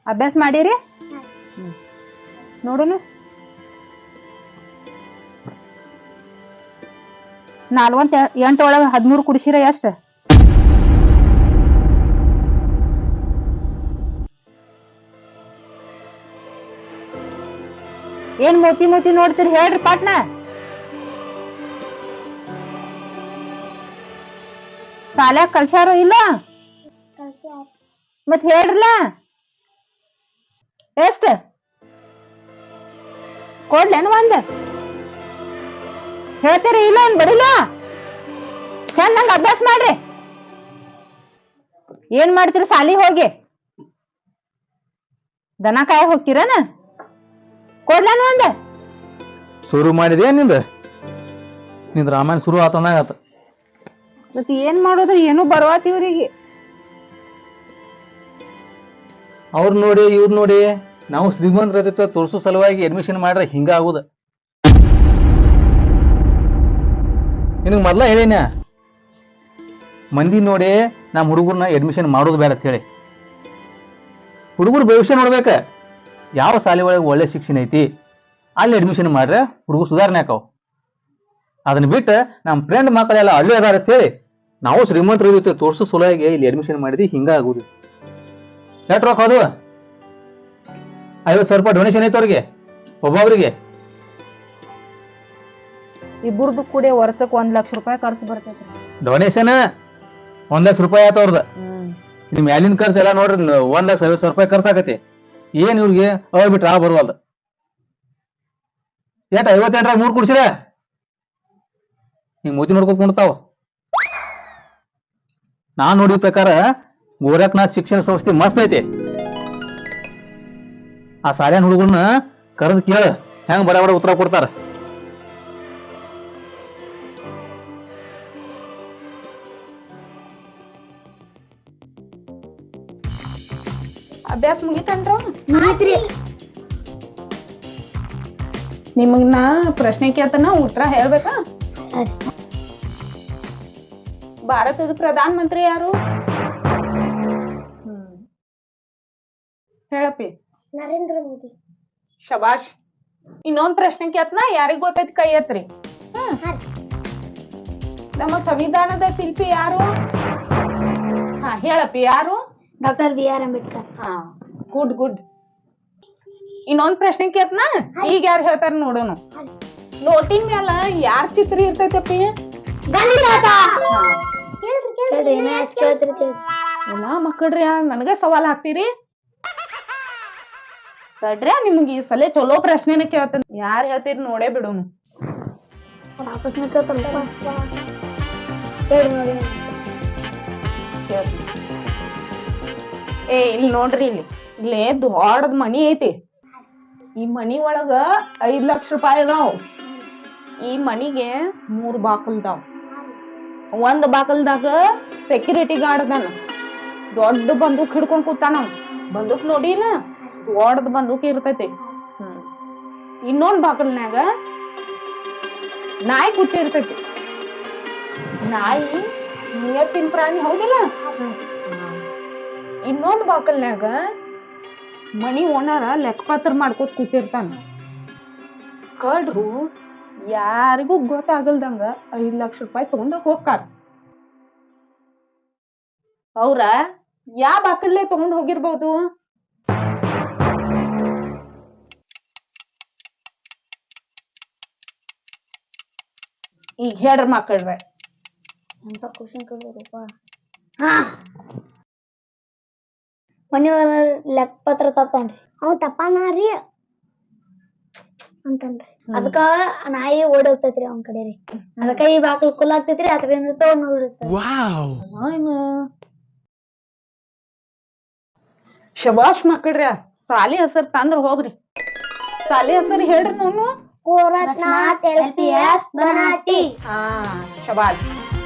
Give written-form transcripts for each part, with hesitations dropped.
ಅಭ್ಯಾಸ ಮಾಡಿರಿ ನೋಡುನು 48 ಒಳಗ 13 ಕುಡಿಸಿರ ಎಷ್ಟ ಏನ್ ಮೋತಿ ಮೋತಿ ನೋಡ್ತೀರಿ ಹೇಳ್ರಿ ಪಾಟ್ನ ಸಾಲ್ಯಾಗ ಕಲ್ಸ್ಯಾರೋ ಇಲ್ಲ ಮತ್ ಹೇಳ್ರಲ್ಲ ಎಷ್ಟ ಕೊಡ್ಲೇನು ಒಂದ್ ಹೇಳ್ತೀರಿ ಇಲ್ಲ ಏನ್ ಬಡಿಲ್ಲ ಚಂದಂಗ ಅಭ್ಯಾಸ ಮಾಡ್ರಿ ಏನ್ ಮಾಡ್ತೀರಿ ಸಾಲಿ ಹೋಗಿ ದನ ಕಾಯ ಹೋಗ್ತೀರನ ಕೊಡ್ಲೇನು ಒಂದ್ ಶುರು ಮಾಡಿದೆ ನಿಂದ ರಾಮಾಯಣ ಶುರು ಆತಂದಾಗ ಮತ್ ಏನ್ ಮಾಡೋದು ಏನು ಬರ್ವಾತಿ ಇವ್ರಿಗೆ ಅವ್ರ ನೋಡಿ ಇವ್ರ ನೋಡಿ ನಾವು ಶ್ರೀಮಂತರ ತೋರ್ಸೋ ಸಲುವಾಗಿ ಅಡ್ಮಿಷನ್ ಮಾಡ್ರೆ ಹಿಂಗ ಆಗುದ ನಿನಗ್ ಮೊದ್ಲ ಹೇಳಿನ ಮಂದಿ ನೋಡಿ ನಮ್ಮ ಹುಡುಗರ್ನ ಅಡ್ಮಿಷನ್ ಮಾಡೋದು ಬೇಡ ಅಂತ ಹೇಳಿ ಹುಡುಗರು ಭವಿಷ್ಯ ನೋಡ್ಬೇಕ ಯಾವ ಶಾಲೆ ಒಳಗೆ ಒಳ್ಳೆ ಶಿಕ್ಷಣ ಐತಿ ಅಲ್ಲಿ ಅಡ್ಮಿಷನ್ ಮಾಡ್ರೆ ಹುಡುಗರು ಸುಧಾರಣೆ ಆಕಾವ್ ಅದನ್ನ ಬಿಟ್ಟು ನಮ್ಮ ಫ್ರೆಂಡ್ ಮಕ್ಕಳೆಲ್ಲ ಅಲ್ಲೇ ಅದಾರ ಅಂತ ಹೇಳಿ ನಾವು ಶ್ರೀಮಂತರ ಜೊತೆ ತೋರ್ಸೋ ಸಲುವಾಗಿ ಇಲ್ಲಿ ಅಡ್ಮಿಷನ್ ಮಾಡಿದ್ವಿ ಹಿಂಗ ಆಗುದು ಎಷ್ಟು ರೊಕ್ಕ ಅದು 50,000 ರೂಪಾಯಿ ಡೊನೇಷನ್ ಐತೆ ಅವ್ರಿಗೆ ಒಬ್ಬೊಬ್ರಿಗೆ ಇಬ್ಬರದು ಕೂಡ ವರ್ಷಕ್ಕೆ 1 ಲಕ್ಷ ರೂಪಾಯಿ ಖರ್ಚು ಬರ್ತೈತಿ ಡೊನೇಷನ್ 1 ಲಕ್ಷ ರೂಪಾಯಿ ಆತ ಅವ್ರದ ನಿಮ್ ಮ್ಯಾಲಿನ ಖರ್ಚು ಎಲ್ಲ ನೋಡ್ರಿ 1,50,000 ರೂಪಾಯಿ ಖರ್ಚಾಕತಿ ಏನ್ ಇವ್ರಿಗೆ ಬಿಟ್ರ ಬರುವಲ್ದ ಎಟ್ 58 3 ಕುಡ್ಸಿರ ಹಿಂಗ್ ಮೂತಿ ನೋಡ್ಕೊತ ಕುಂಡ್ತಾವ ನಾನ್ ನೋಡಿದ ಪ್ರಕಾರ ಗೋರಖನಾಥ್ ಶಿಕ್ಷಣ ಸಂಸ್ಥೆ ಮಸ್ತ್ ಐತಿ ಆ ಸಾಲ್ಯಾನ ಹುಡುಗರನ್ನ ಕರೆದು ಕೇಳ ಹೆಂಗ್ ಬಡ ಉತ್ತರ ಕೊಡ್ತಾರ ಅಭ್ಯಾಸ ಮುಗಿತನ್ರ ನಿಮಗ್ ನಾ ಪ್ರಶ್ನೆ ಕೇಳ್ತಾನ ಉತ್ತರ ಹೇಳ್ಬೇಕಾ ಭಾರತದ ಪ್ರಧಾನ ಮಂತ್ರಿ ಯಾರು ಹೇಳಪ್ಪಿ ನರೇಂದ್ರ ಮೋದಿ ಶಬಾಷ್ ಇನ್ನೊಂದ್ ಪ್ರಶ್ನೆ ಕೇಳ್ತನ ಯಾರಿಗ್ ಗೊತ್ತೈತಿ ಕೈ ಎತ್ರಿ ನಮ್ಮ ಸಂವಿಧಾನದ ಶಿಲ್ಪಿ ಯಾರು ಹೇಳಪ್ಪಿ ಯಾರು doctor B R Ambedkar good good ಇನ್ನೊಂದ್ ಪ್ರಶ್ನೆ ಕೇಳ್ತನ ಈಗ ಯಾರು ಹೇಳ್ತಾರ ನೋಡೋಣ ನೋಟಿನ ಮ್ಯಾಲ ಯಾರ್ ಚಿತ್ರ ಇರ್ತೈತಪ್ಪಿ ಎಲ್ಲಾ ಮಕ್ಕಳ್ರಿ ನನಗ ಸವಾಲ್ ಹಾಕ್ತೀರಿ ತಡ್ರಿ ನಿಮ್ಗೆ ಈ ಸಲ ಚಲೋ ಪ್ರಶ್ನೆನ ಕೇಳ್ತೇನೆ ಯಾರ್ ಹೇಳ್ತೀರಿ ನೋಡೇ ಬಿಡೋನು ಇಲ್ಲಿ ನೋಡ್ರಿ ಇಲ್ಲಿ ದೊಡ್ಡದ್ ಮನಿ ಐತಿ ಈ ಮನಿ ಒಳಗ 5 ಲಕ್ಷ ರೂಪಾಯಿ ಅದಾವ್ ಈ ಮನಿಗೆ 3 ಬಾಕಲ್ದಾವ್ ಒಂದ್ ಬಾಕಲ್ದಾಗ ಸೆಕ್ಯೂರಿಟಿ ಗಾರ್ಡ್ ಅದಾನ ದೊಡ್ಡ ಬಂದೂಕ್ ಹಿಡ್ಕೊಂಡ್ ಕೂತಾನ ಬಂದೂಕ್ ನೋಡಿಲ್ಲ ದೊಡ್ಡದ್ ಬಂದೂಕ್ ಇರ್ತೈತಿ ಇನ್ನೊಂದ್ ಬಾಕಲ್ನ್ಯಾಗ ನಾಯಿ ಕೂತಿರ್ತೈತಿ ನಾಯಿ ನಿಯತ್ತಿನ ಪ್ರಾಣಿ ಹೌದಿಲ್ಲ ಇನ್ನೊಂದ್ ಬಾಕಲ್ನ್ಯಾಗ ಮನಿ ಓನರ ಲೆಕ್ಕಪತ್ರ ಮಾಡ್ಕೋತ ಕೂತಿರ್ತಾನ ಕಳ್ರು ಯಾರಿಗೂ ಗೊತ್ತಾಗಲ್ದಂಗ 5 ಲಕ್ಷ ರೂಪಾಯಿ ತಗೊಂಡ ಹೋಗ್ತಾರ ಅವ್ರ ಯಾವ ಬಾಕಲ್ಲೇ ತಗೊಂಡ್ ಹೋಗಿರ್ಬೋದು ಈಗ ಹೇಳ್ರ ಮಕ್ಕಳ್ರೆ ಅಂತ ಕ್ವಶನ್ ಕೇಳ್ಬೋದಪ್ಪ ಹಾ ಮನೆಯವ್ರ ಲೆಕ್ಕಪತ್ರ ತಪ್ಪಾನ್ರಿ ಅವ್ ತಪ್ಪಾನಾರಿ ಅಂತನ್ರಿ ಅದಕ್ಕ ನಾಯಿ ಓಡಿ ಹೋಗ್ತೈತ್ರಿ ಅವನ್ ಕಡೆ ರೀ ಅದಕ್ಕ ಈ ಬಾಕಲ್ ಕುಲ್ ಆಗ್ತೈತ್ರಿ ಅದರಿಂದ ತಗೊಂಡ್ ನೋಡಿರ್ತೈತಿ ಏನು ಶಬಾಷ್ ಮಕ್ಕಳ್ರಿ ಸಾಲಿ ಹೆಸರು ತಂದ್ರ ಹೋಗ್ರಿ ಸಾಲಿ ಹೆಸರು ಹೇಳ್ರಿ ನೋನು ಗೋರಖ್ನಾಥ್ LPS ಬನಾಟಿ ಹಾ ಶಬಾಷ್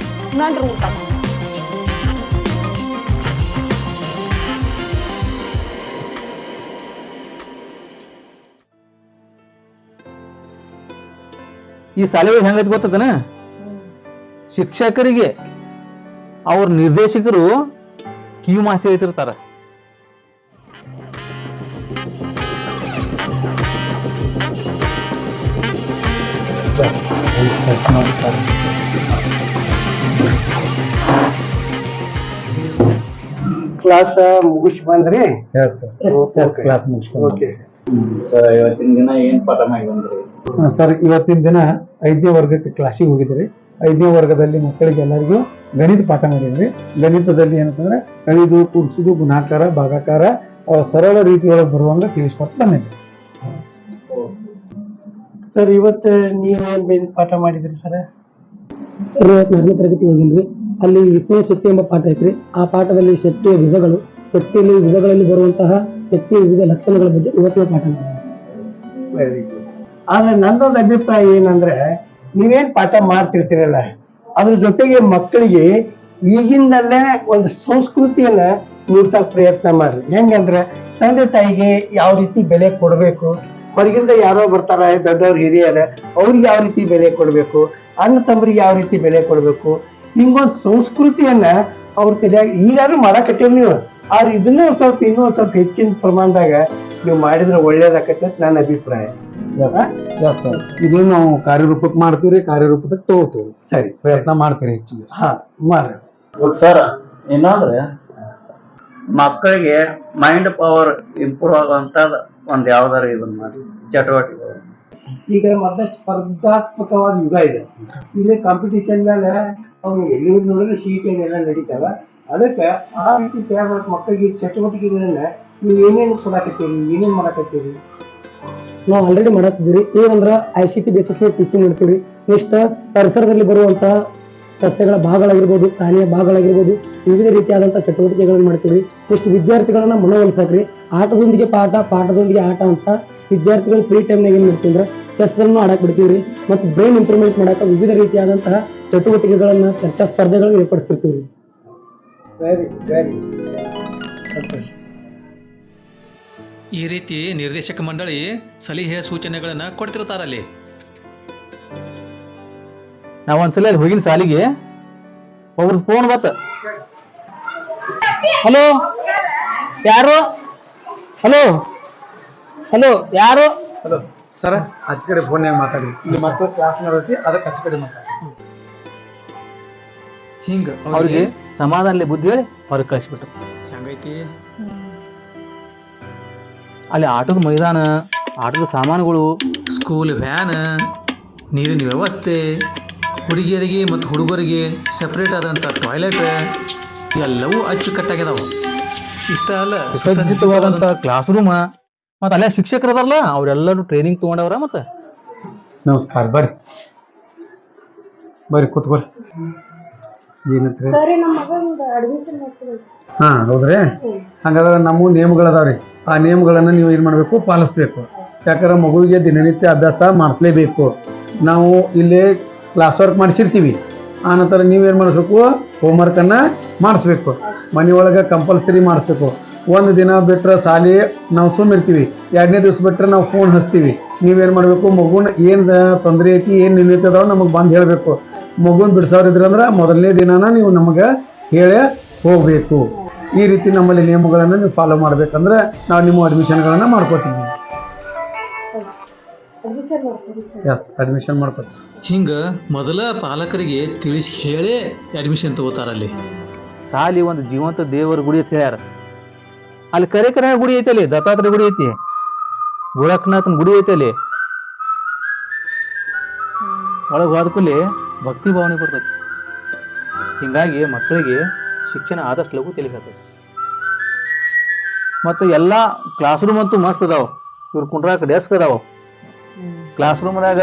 ನನ್ರಿ ಊಟ ಮಾಡಿ. ಈ ಶಾಲೆಗಳು ಹೆಂಗೈತಿ ಗೊತ್ತದನ ಶಿಕ್ಷಕರಿಗೆ ಅವ್ರ ನಿರ್ದೇಶಕರು ಕಿವಿ ಮಾಸಿ ಹೇಳ್ತಿರ್ತಾರ. ಕ್ಲಾಸ್ ಮುಗಿಸಿ ಬಂದ್ರಿ ಕ್ಲಾಸ್ ಮುಗಿಸ್ಕೊಂಡು ಓಕೆ ಇವತ್ತಿನ ದಿನ ಏನ್ ಪಾಠ ಮಾಡಿ ಬಂದ್ರಿ? ಸರ್ ಇವತ್ತಿನ ದಿನ 5ನೇ ವರ್ಗಕ್ಕೆ ಕ್ಲಾಸಿಗೆ ಹೋಗಿದ್ರಿ. 5ನೇ ವರ್ಗದಲ್ಲಿ ಮಕ್ಕಳಿಗೆ ಎಲ್ಲರಿಗೂ ಗಣಿತ ಪಾಠ ಮಾಡಿದ್ವಿ. ಗಣಿತದಲ್ಲಿ ಏನಂತಂದ್ರೆ ಕಳಿದು ಕೂಡಿಸುದು ಗುಣಾಕಾರ ಭಾಗಾಕಾರ ಸರಳ ರೀತಿಯೊಳಗೆ ಬರುವಂಗ ತಿಳಿಸ್ಕೊಟ್ಟು ಬಂದಿದ್ವಿ. ಸರ್ ಇವತ್ತು ನೀವೇನ್ ಪಾಠ ಮಾಡಿದ್ರಿ ಸರ್? ಸರ್ 4ನೇ ತರಗತಿ ಹೋಗಿನ್ರಿ. ಅಲ್ಲಿ ವಿಸ್ಮಯ ಶಕ್ತಿ ಎಂಬ ಪಾಠ ಐತ್ರಿ. ಆ ಪಾಠದಲ್ಲಿ ಶಕ್ತಿಯ ವಿಧಗಳು, ಶಕ್ತಿಯಲ್ಲಿ ವಿಧಗಳಲ್ಲಿ ಬರುವಂತಹ ಶಕ್ತಿಯ ವಿವಿಧ ಲಕ್ಷಣಗಳ ಬಗ್ಗೆ ಇವತ್ತಿನ ಪಾಠ ವೆರಿ ಗುಡ್. ಆದ್ರೆ ನಂದೊಂದು ಅಭಿಪ್ರಾಯ ಏನಂದ್ರೆ ನೀವೇನ್ ಪಾಠ ಮಾಡ್ತಿರ್ತೀರಲ್ಲ ಅದ್ರ ಜೊತೆಗೆ ಮಕ್ಕಳಿಗೆ ಈಗಿಂದಲೇ ಒಂದು ಸಂಸ್ಕೃತಿಯನ್ನ ಮೂಡ್ಸಕ್ ಪ್ರಯತ್ನ ಮಾಡ್ರಿ. ಹೆಂಗಂದ್ರೆ ತಂದೆ ತಾಯಿಗೆ ಯಾವ ರೀತಿ ಬೆಲೆ ಕೊಡ್ಬೇಕು, ಹೊರಗಿಂದ ಯಾರೋ ಬರ್ತಾರ ದೊಡ್ಡವ್ರು ಹಿರಿಯರ ಅವ್ರಿಗೆ ಯಾವ ರೀತಿ ಬೆಲೆ ಕೊಡ್ಬೇಕು, ಅಣ್ಣ ತಮ್ಮರಿಗೆ ಯಾವ ರೀತಿ ಬೆಲೆ ಕೊಡ್ಬೇಕು, ಹಿಂಗೊಂದು ಸಂಸ್ಕೃತಿಯನ್ನ ಅವ್ರ ತಲೆಯಾಗ ಈಗಾದ್ರೂ ಮಾಡಕತ್ತೀವಿ ನೀವು. ಆದ್ರೆ ಇದನ್ನೂ ಇನ್ನೂ ಸ್ವಲ್ಪ ಹೆಚ್ಚಿನ ಪ್ರಮಾಣದಾಗ ನೀವು ಮಾಡಿದ್ರೆ ಒಳ್ಳೇದಾಕತ್ತೆ ಅಂತ ನನ್ನ ಅಭಿಪ್ರಾಯ. ಇದು ನಾವು ಕಾರ್ಯರೂಪಕ್ಕೆ ಮಾಡ್ತೀವ್ರಿ, ಕಾರ್ಯರೂಪಕ್ಕೆ ತಗೋತೀವಿ. ಸರಿ, ಪ್ರಯತ್ನ ಮಾಡ್ತೀರಿ ಹೆಚ್ಚಿಗೆ. ಹಾ ಮಾಡ್ರಿ. ಸರ್ ಇನ್ನೊಂದ್ರೆ ಮಕ್ಕಳಿಗೆ ಮೈಂಡ್ ಪವರ್ ಇಂಪ್ರೂವ್ ಆಗುವಂತ ಒಂದ್ ಯಾವ್ದಾರ ಇದನ್ನ ಮಾಡಿ ಚಟುವಟಿಕೆ. ಈಗ ಮೊದಲ ಸ್ಪರ್ಧಾತ್ಮಕವಾದ ಯುಗ ಇದೆ. ಇಲ್ಲಿ ಕಾಂಪಿಟಿಷನ್ ಮೇಲೆ ಅವ್ರು ಎಲ್ಲಿ ನೋಡಿದ್ರೆ ಸೀಟ್ ಏನೆಲ್ಲ ನಡೀತಾವ. ಅದಕ್ಕೆ ಆ ರೀತಿ ತಯಾರು ಮಕ್ಕಳಿಗೆ ಚಟುವಟಿಕೆಗಳನ್ನ ನೀವು ಏನೇನು ಕೊಡಾಕತ್ತೀರಿ, ಏನೇನ್ ಮಾಡಾಕತ್ತೀರಿ? ನಾವು ಆಲ್ರೆಡಿ ಮಾಡತ್ತಿದ್ವಿ. ಏನಂದ್ರ ICT ಬೇಸಿಸ್ ಟೀಚಿಂಗ್ ಮಾಡ್ತೀವಿ. ನೆಕ್ಸ್ಟ್ ಪರಿಸರದಲ್ಲಿ ಬರುವಂತಹ ಸಸ್ಯಗಳ ಭಾಗಗಳಾಗಿರ್ಬೋದು, ಪ್ರಾಣಿಯ ಭಾಗಗಳಾಗಿರ್ಬೋದು, ವಿವಿಧ ರೀತಿಯಾದಂತಹ ಚಟುವಟಿಕೆಗಳನ್ನು ಮಾಡ್ತೀವಿ. ನೆಕ್ಸ್ಟ್ ವಿದ್ಯಾರ್ಥಿಗಳನ್ನ ಮನವೊಲಿಸಾಕ್ರಿ. ಆಟದೊಂದಿಗೆ ಪಾಠ, ಪಾಠದೊಂದಿಗೆ ಆಟ ಅಂತ ವಿದ್ಯಾರ್ಥಿಗಳು ಫ್ರೀ ಟೈಮ್ನಾಗ ಏನ್ ಮಾಡ್ತೀವಿ ಚೆಸ್ ಅನ್ನು ಆಡಕ್ ಬಿಡ್ತೀವ್ರಿ. ಮತ್ತು ಬ್ರೈನ್ ಇಂಪ್ರೂವ್ಮೆಂಟ್ ಮಾಡಾಕ ವಿವಿಧ ರೀತಿಯಾದಂತಹ ಚಟುವಟಿಕೆಗಳನ್ನ, ಚರ್ಚಾ ಸ್ಪರ್ಧೆಗಳನ್ನ ಏರ್ಪಡಿಸ್ತಿರ್ತೀವಿ. ವೆರಿ ವೆರಿ ಸಂತೋಷ. ಈ ರೀತಿ ನಿರ್ದೇಶಕ ಮಂಡಳಿ ಸಲಹೆ ಸೂಚನೆಗಳನ್ನ ಕೊಡ್ತಿರ್ತಾರಲ್ಲಿ. ನಾವ್ ಒಂದ್ಸಲ ಅಲ್ಲಿ ಹೋಗಿನ ಸಾಲಿಗೆ ಒಬ್ರು ಫೋನ್ ಬತ್ತ. ಹಲೋ ಯಾರು? ಹಲೋ ಹಲೋ ಯಾರು? ಹಲೋ ಸರ್, ಆಚೆ ಕಡೆ ಫೋನ್ಯಾಗ ಮಾತಾಡಿ. ಇಲ್ಲಿ ಮಕ್ಕಳು ಕ್ಲಾಸ್ ನಡೆದೈತಿ, ಅದಕ್ಕೆ ಆಚೆ ಕಡೆ ಮಾತಾಡಿ. ಹಿಂಗ ಅವ್ರಿಗೆ ಸಮಾಧಾನಲೆ ಬುದ್ಧಿ ಹೇಳಿ ಹೊರಗೆ ಕಳಿಸ್ಬಿಟ್ರು. ಹೆಂಗೈತಿ ಅಲ್ಲಿ ಆಟದ ಮೈದಾನ, ಆಟದ ಸಾಮಾನುಗಳು, ಸ್ಕೂಲ್ ವ್ಯಾನ್, ನೀರಿನ ವ್ಯವಸ್ಥೆ, ಹುಡುಗಿಯರಿಗೆ ಮತ್ತು ಹುಡುಗರಿಗೆ ಸೆಪ್ರೇಟ್ ಆದಂಥ ಟಾಯ್ಲೆಟ್ ಎಲ್ಲವೂ ಅಚ್ಚುಕಟ್ಟಾಗ್ಯದಾವ. ಇಷ್ಟ ಅಲ್ಲ, ಸುಸಜ್ಜಿತವಾದಂಥ ಕ್ಲಾಸ್ ರೂಮ್, ಮತ್ತು ಅಲ್ಲೇ ಶಿಕ್ಷಕರು ಅದಾರಲ್ಲ ಅವರೆಲ್ಲರೂ ಟ್ರೈನಿಂಗ್ ತೊಗೊಂಡವ್ರ. ಮತ್ತೆ ನಮಸ್ಕಾರ, ಬರ್ರಿ ಬರ್ರಿ ಕೂತ್ಕೊರಿ. ಏನಂತ್ರಿ? ಸರಿ ನಮ್ಮ ಮಗಂದು ಅಡ್ಮಿಷನ್ ಮಾಡ್ಸಬೇಕು. ಹಾ ಹೌದ್ರಿ. ಹಂಗಾದ್ರೆ ನಮ್ಮ ನಿಯಮಗಳದಾವ್ರಿ. ಆ ನಿಯಮಗಳನ್ನ ನೀವು ಏನ್ ಮಾಡ್ಬೇಕು, ಪಾಲಿಸ್ಬೇಕು. ಯಾಕಂದ್ರೆ ಮಗುವಿಗೆ ದಿನನಿತ್ಯ ಅಭ್ಯಾಸ ಮಾಡಿಸ್ಲೇಬೇಕು. ನಾವು ಇಲ್ಲಿ ಕ್ಲಾಸ್ ವರ್ಕ್ ಮಾಡಿಸಿರ್ತೀವಿ, ಆ ನಂತರ ನೀವೇನ್ ಮಾಡಿಸ್ಬೇಕು, ಹೋಮ್ವರ್ಕ್ ಅನ್ನ ಮಾಡಿಸ್ಬೇಕು. ಮನೆಯೊಳಗೆ ಕಂಪಲ್ಸರಿ ಮಾಡಿಸ್ಬೇಕು. ಒಂದು ದಿನ ಬಿಟ್ರೆ ಸಾಲಿ ನಾವು ಸುಮ್ಮಿರ್ತೀವಿ, 2ನೇ ದಿವಸ ಬಿಟ್ರೆ ನಾವು ಫೋನ್ ಹಚ್ತೀವಿ. ನೀವೇನ್ ಮಾಡ್ಬೇಕು, ಮಗುನ ಏನ್ ತೊಂದರೆ ಐತಿ, ಏನ್ ನಿಂತದಾವ ನಮಗ್ ಬಂದ್ ಹೇಳ್ಬೇಕು. ಮಗುನ್ ಬಿಡ್ಸೋರಿದ್ರಂದ್ರ ಮೊದಲನೇ ದಿನಾನ ನೀವು ನಮಗೆ ಹೇಳೇ ಹೋಗ್ಬೇಕು. ಈ ರೀತಿ ನಮ್ಮಲ್ಲಿ ನಿಯಮಗಳನ್ನ ನೀವು ಫಾಲೋ ಮಾಡ್ಬೇಕಂದ್ರೆ ನಾವು ನಿಮ್ಮ ಅಡ್ಮಿಷನ್ಗಳನ್ನ ಮಾಡ್ಕೋತೀವಿ. ಎಸ್, ಅಡ್ಮಿಷನ್ ಮಾಡ್ಕೋತೀವಿ. ಹಿಂಗ ಮೊದಲ ಪಾಲಕರಿಗೆ ತಿಳಿಸಿ ಹೇಳೇ ಅಡ್ಮಿಷನ್ ತಗೋತಾರಲ್ಲಿ. ಸಾಲಿ ಒಂದು ಜೀವಂತ ದೇವರ ಗುಡಿ ಅಂತ ಹೇಳ್ಯಾರ. ಅಲ್ಲಿ ಕರೆ ಗುಡಿ ಐತಿ, ಅಲ್ಲಿ ದತ್ತಾತ್ರೇಯ ಗುಡಿ ಐತಿ, ಗೋರಖ್ನಾಥನ ಗುಡಿ ಐತಿ. ಅಲ್ಲಿ ಒಳಗೆ ಹೋದ್ಕೂಲಿ ಭಕ್ತಿ ಭಾವನೆ ಬರ್ತೈತಿ. ಹಿಂಗಾಗಿ ಮಕ್ಕಳಿಗೆ ಶಿಕ್ಷಣ ಆದಷ್ಟು ಲಘು ತಿಳಿಗತ್ತದ. ಮತ್ತು ಎಲ್ಲ ಕ್ಲಾಸ್ ರೂಮ್ ಅಂತೂ ಮಸ್ತ್ ಅದಾವ. ಇವ್ರು ಕುಂಡ್ರಾಕ ಡೆಸ್ಕ್ ಅದಾವ. ಕ್ಲಾಸ್ ರೂಮ್ದಾಗ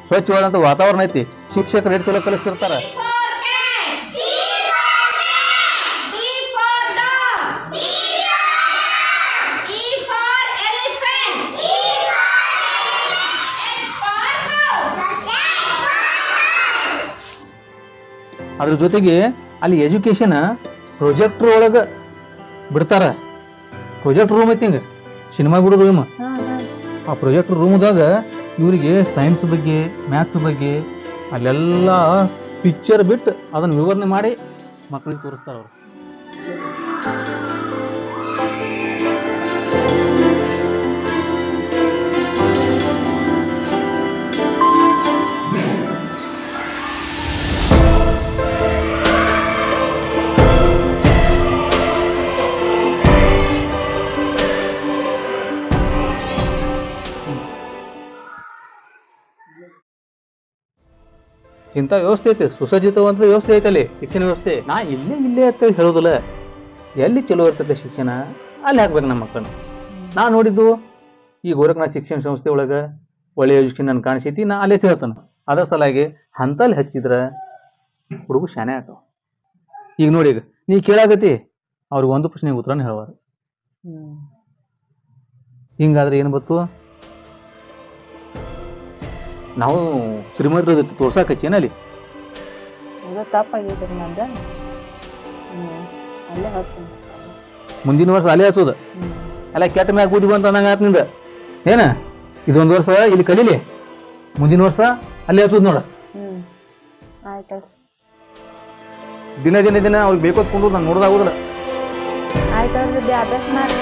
ಸ್ವಚ್ಛವಾದಂತ ವಾತಾವರಣ ಐತಿ. ಶಿಕ್ಷಕರು ಎಷ್ಟು ಚಲೋ ಕಲಿಸ್ತಿರ್ತಾರ. ಅದ್ರ ಜೊತೆಗೆ ಅಲ್ಲಿ ಎಜುಕೇಶನ್ ಪ್ರೊಜೆಕ್ಟರ್ ಒಳಗ ಬಿಡ್ತಾರ. ಪ್ರೊಜೆಕ್ಟರ್ ರೂಮ್ ಐತಿ, ಹಿಂಗ ಸಿನಿಮಾ ಬಿಡೋ ರೂಮ್. ಆ ಪ್ರೊಜೆಕ್ಟರ್ ರೂಮ್ದಾಗ ಇವರಿಗೆ ಸೈನ್ಸ್ ಬಗ್ಗೆ, ಮ್ಯಾಥ್ಸ್ ಬಗ್ಗೆ ಅಲ್ಲೆಲ್ಲ ಪಿಕ್ಚರ್ ಬಿಟ್ಟು ಅದನ್ನ ವಿವರಣೆ ಮಾಡಿ ಮಕ್ಕಳಿಗೆ ತೋರಿಸ್ತಾರ ಅವ್ರು. ಇಂಥ ವ್ಯವಸ್ಥೆ ಐತೆ, ಸುಸಜ್ಜಿತವಂತ ವ್ಯವಸ್ಥೆ ಐತಲ್ಲಿ ಶಿಕ್ಷಣ ವ್ಯವಸ್ಥೆ. ನಾ ಇಲ್ಲೇ ಅಂತ ಹೇಳೋದಿಲ್ಲ. ಎಲ್ಲಿ ಚಲೋ ಇರ್ತದೆ ಶಿಕ್ಷಣ ಅಲ್ಲಿ ಹಾಕ್ಬೇಕು ನಮ್ಮ ಮಕ್ಕಳನ್ನ. ನಾ ನೋಡಿದ್ದು ಈ ಗೋರಖನಾಥ್ ಶಿಕ್ಷಣ ಸಂಸ್ಥೆ ಒಳಗೆ ಒಳ್ಳೆಯ ಎಜುಕೇಶನ್ ನನ್ ಕಾಣಿಸೈತಿ, ನಾ ಅಲ್ಲೇ ಹೇಳ್ತಾನೆ. ಅದರ ಸಲಾಗಿ ಹಂತಲ್ಲಿ ಹಚ್ಚಿದ್ರ ಹುಡುಗು ಶಾನೆ ಆಗ್ತಾವ. ಈಗ ನೋಡಿ, ಈಗ ನೀ ಕೇಳಾಗತಿ ಅವ್ರಿಗೆ ಒಂದು ಪ್ರಶ್ನೆಗೆ ಉತ್ತರನ ಹೇಳುವಾರ. ಹಿಂಗಾದ್ರೆ ಏನು ಬತ್ತು, ನಾವು ಶ್ರೀಮಂತರ ತೋರ್ಸಾಕ ಹಚ್ಚೇನ ಅಲ್ಲಿ. ತಪ್ಪಾಗೈತೆ ನಂದ. ಅಲ್ಲೇ ಹಚ್ತೀನಿ. ಮುಂದಿನ ವರ್ಷ ಅಲ್ಲೇ ಹಚ್ಚೋದು. ಎಲ್ಲ ಕೆಟ್ಟ ಮ್ಯಾಗ ಬೂದಿ ಬಂತ ಅನ್ನಂಗ ಆತ್ ನಿಂದ. ಏನ ಇದೊಂದು ವರ್ಷ ಇಲ್ಲಿ ಕಲೀಲಿ, ಮುಂದಿನ ವರ್ಷ ಅಲ್ಲೇ ಹಚ್ಚೋದು ನೋಡ. ಆಯ್ತು. ದಿನ ಅವ್ರಿಗೆ ಬೇಕೋದ್ಕೊಂಡು ನಾನು ನೋಡೋದಾಗೋದಿಲ್ಲ. ಆಯ್ತು, ಅಭ್ಯಾಸ ಮಾಡಿ.